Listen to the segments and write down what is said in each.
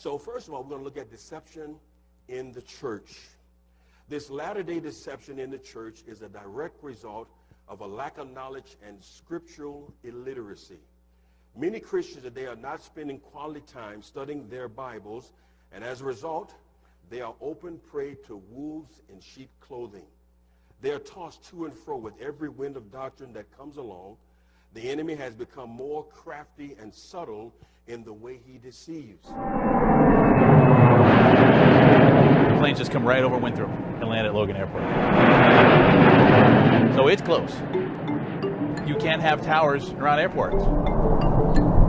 So first of all, we're going to look at deception in the church. This latter-day deception in the church is a direct result of a lack of knowledge and scriptural illiteracy. Many Christians today are not spending quality time studying their Bibles, and as a result, they are open prey to wolves in sheep clothing. They are tossed to and fro with every wind of doctrine that comes along. The enemy has become more crafty and subtle in the way he deceives. Planes just come right over Winthrop and land at Logan Airport. So it's close. You can't have towers around airports.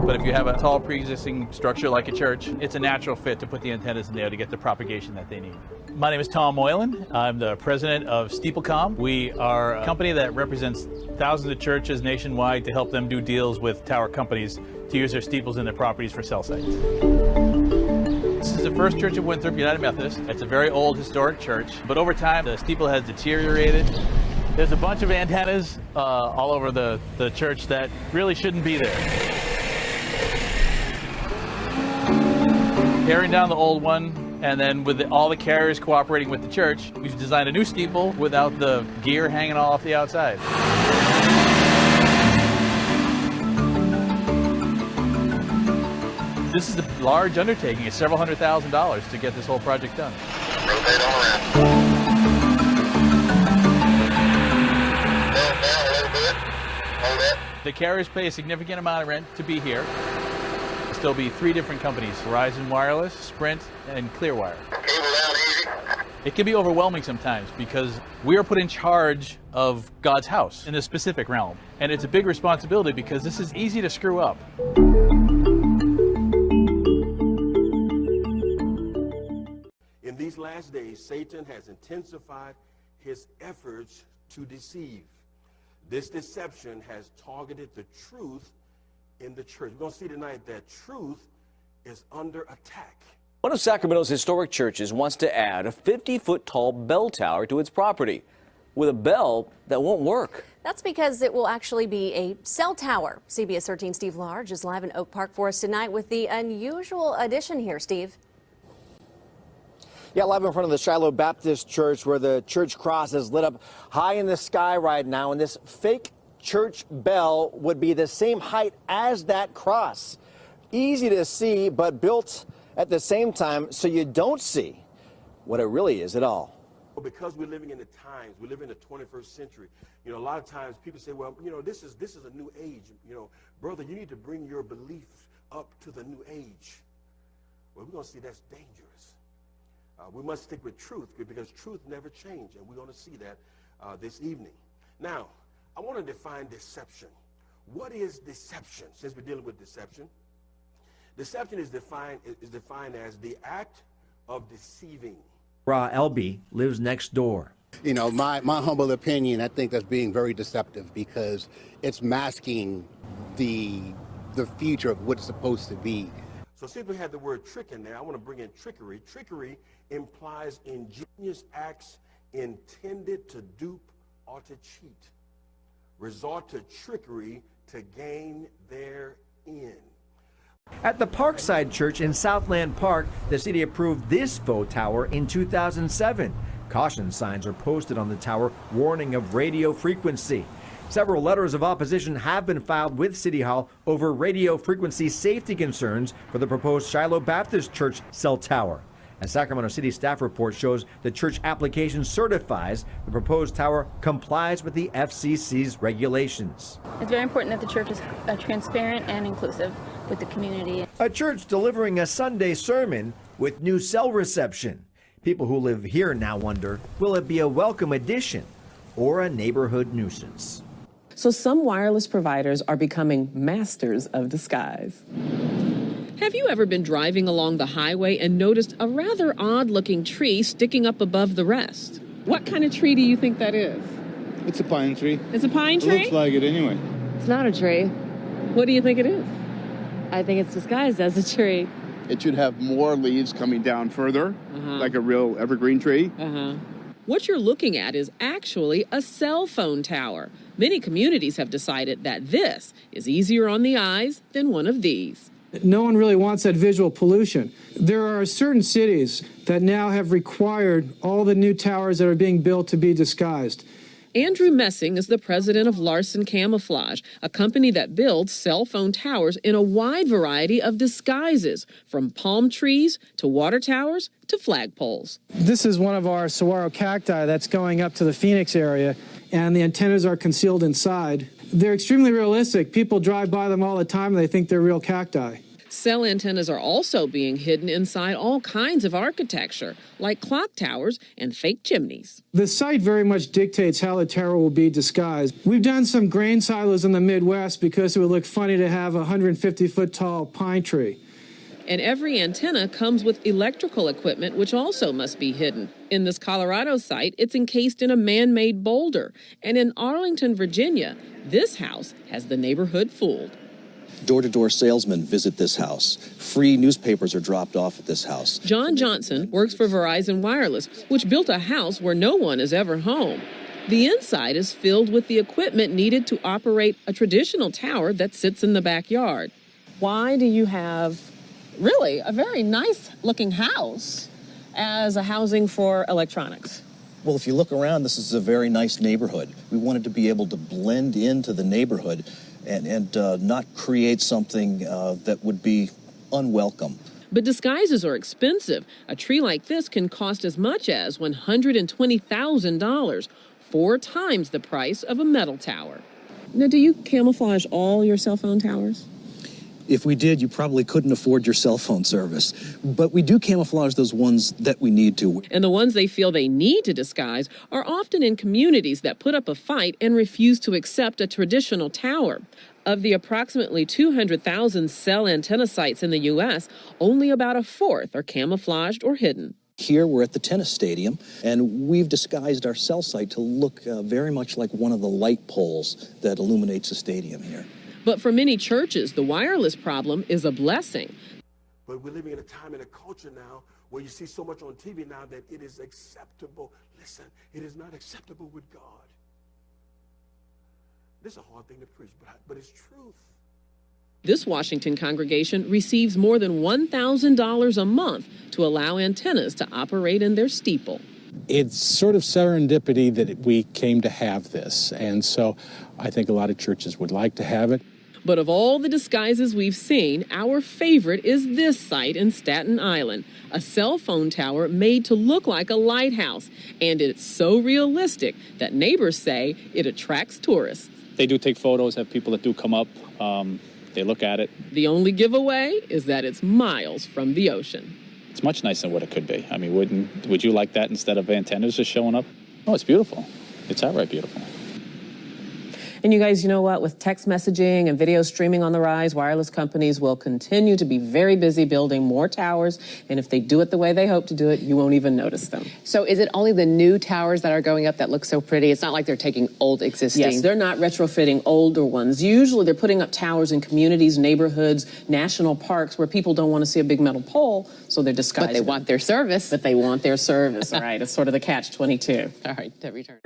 But if you have a tall pre-existing structure like a church, it's a natural fit to put the antennas in there to get the propagation that they need. My name is Tom Moylan. I'm the president of STEEPLES. We are a company that represents thousands of churches nationwide to help them do deals with tower companies to use their steeples in their properties for cell sites. This is the First Church of Winthrop United Methodist. It's a very old historic church, but over time the steeple has deteriorated. There's a bunch of antennas all over the church that really shouldn't be there. Tearing down the old one, and then with all the carriers cooperating with the church, we've designed a new steeple without the gear hanging all off the outside. This is a large undertaking. It's several $100,000 to get this whole project done. Rotate all around. Down a little bit. Hold up. The carriers pay a significant amount of rent to be here. There'll be 3 different companies: Verizon Wireless, Sprint, and Clearwire. Cable down easy. It can be overwhelming sometimes because we are put in charge of God's house in a specific realm. And it's a big responsibility because this is easy to screw up. In these last days, Satan has intensified his efforts to deceive. This deception has targeted the truth in the church. We're going to see tonight that truth is under attack. One of Sacramento's historic churches wants to add a 50-foot tall bell tower to its property with a bell that won't work. That's because it will actually be a cell tower. CBS 13's Steve Large is live in Oak Park for us tonight with the unusual addition here. Steve. Yeah, live in front of the Shiloh Baptist Church, where the church cross is lit up high in the sky right now, and this fake church bell would be the same height as that cross. Easy to see, but built at the same time so you don't see what it really is at all. Because we're living in the times, we live in the 21st century. You know, a lot of times people say, well, you know, this is a new age. You know, brother, you need to bring your beliefs up to the new age. Well, we're going to see that's dangerous. We must stick with truth because truth never changes, and we're going to see that this evening. Now, I want to define deception. What is deception? Since we're dealing with deception, deception is defined as the act of deceiving. Ra Elby lives next door. You know, my humble opinion, I think that's being very deceptive because it's masking the future of what it's supposed to be. So since we had the word trick in there, I want to bring in trickery. Trickery implies ingenious acts intended to dupe or to cheat. Resort to trickery to gain their end. At the Parkside Church in Southland Park, the city approved this faux tower in 2007. Caution signs are posted on the tower warning of radio frequency. Several letters of opposition have been filed with City Hall over radio frequency safety concerns for the proposed Shiloh Baptist Church cell tower. A Sacramento City staff report shows the church application certifies the proposed tower complies with the FCC's regulations. It's very important that the church is transparent and inclusive with the community. A church delivering a Sunday sermon with new cell reception. People who live here now wonder, will it be a welcome addition or a neighborhood nuisance? So some wireless providers are becoming masters of disguise. Have you ever been driving along the highway and noticed a rather odd-looking tree sticking up above the rest? What kind of tree do you think that is? It's a pine tree. It's a pine tree? It looks like it anyway. It's not a tree. What do you think it is? I think it's disguised as a tree. It should have more leaves coming down further, like a real evergreen tree. What you're looking at is actually a cell phone tower. Many communities have decided that this is easier on the eyes than one of these. No one really wants that visual pollution. There are certain cities that now have required all the new towers that are being built to be disguised. Andrew Messing is the president of Larson Camouflage, a company that builds cell phone towers in a wide variety of disguises, from palm trees to water towers to flagpoles. This is one of our saguaro cacti that's going up to the Phoenix area, and the antennas are concealed inside. They're extremely realistic. People drive by them all the time and they think they're real cacti. Cell antennas are also being hidden inside all kinds of architecture, like clock towers and fake chimneys. The site very much dictates how the tower will be disguised. We've done some grain silos in the Midwest because it would look funny to have a 150-foot tall pine tree. And every antenna comes with electrical equipment, which also must be hidden. In this Colorado site, it's encased in a man-made boulder. And in Arlington, Virginia, this house has the neighborhood fooled. Door-to-door salesmen visit this house. Free newspapers are dropped off at this house. John Johnson works for Verizon Wireless, which built a house where no one is ever home. The inside is filled with the equipment needed to operate a traditional tower that sits in the backyard. Why do you have really a very nice looking house as a housing for electronics? Well, if you look around, this is a very nice neighborhood. We wanted to be able to blend into the neighborhood and not create something that would be unwelcome. But disguises are expensive. A tree like this can cost as much as $120,000, 4 times the price of a metal tower. Now, do you camouflage all your cell phone towers? If we did, you probably couldn't afford your cell phone service. But we do camouflage those ones that we need to. And the ones they feel they need to disguise are often in communities that put up a fight and refuse to accept a traditional tower. Of the approximately 200,000 cell antenna sites in the U.S., only about 1/4 are camouflaged or hidden. Here we're at the tennis stadium, and we've disguised our cell site to look very much like one of the light poles that illuminates the stadium here. But for many churches, the wireless problem is a blessing. But we're living in a time and a culture now where you see so much on TV now that it is acceptable. Listen, it is not acceptable with God. This is a hard thing to preach, but it's truth. This Washington congregation receives more than $1,000 a month to allow antennas to operate in their steeple. It's sort of serendipity that we came to have this, and so I think a lot of churches would like to have it. But of all the disguises we've seen, our favorite is this site in Staten Island, a cell phone tower made to look like a lighthouse. And it's so realistic that neighbors say it attracts tourists. They do take photos, have people that do come up, they look at it. The only giveaway is that it's miles from the ocean. It's much nicer than what it could be. I mean, would you like that instead of antennas just showing up? Oh, it's beautiful. It's outright beautiful. And you guys, you know what? With text messaging and video streaming on the rise, wireless companies will continue to be very busy building more towers. And if they do it the way they hope to do it, you won't even notice them. So is it only the new towers that are going up that look so pretty? It's not like they're taking old existing. Yes, they're not retrofitting older ones. Usually they're putting up towers in communities, neighborhoods, national parks where people don't want to see a big metal pole, so they're disguising. But they want their service. But they want their service, right? It's sort of the catch-22. All right, to return.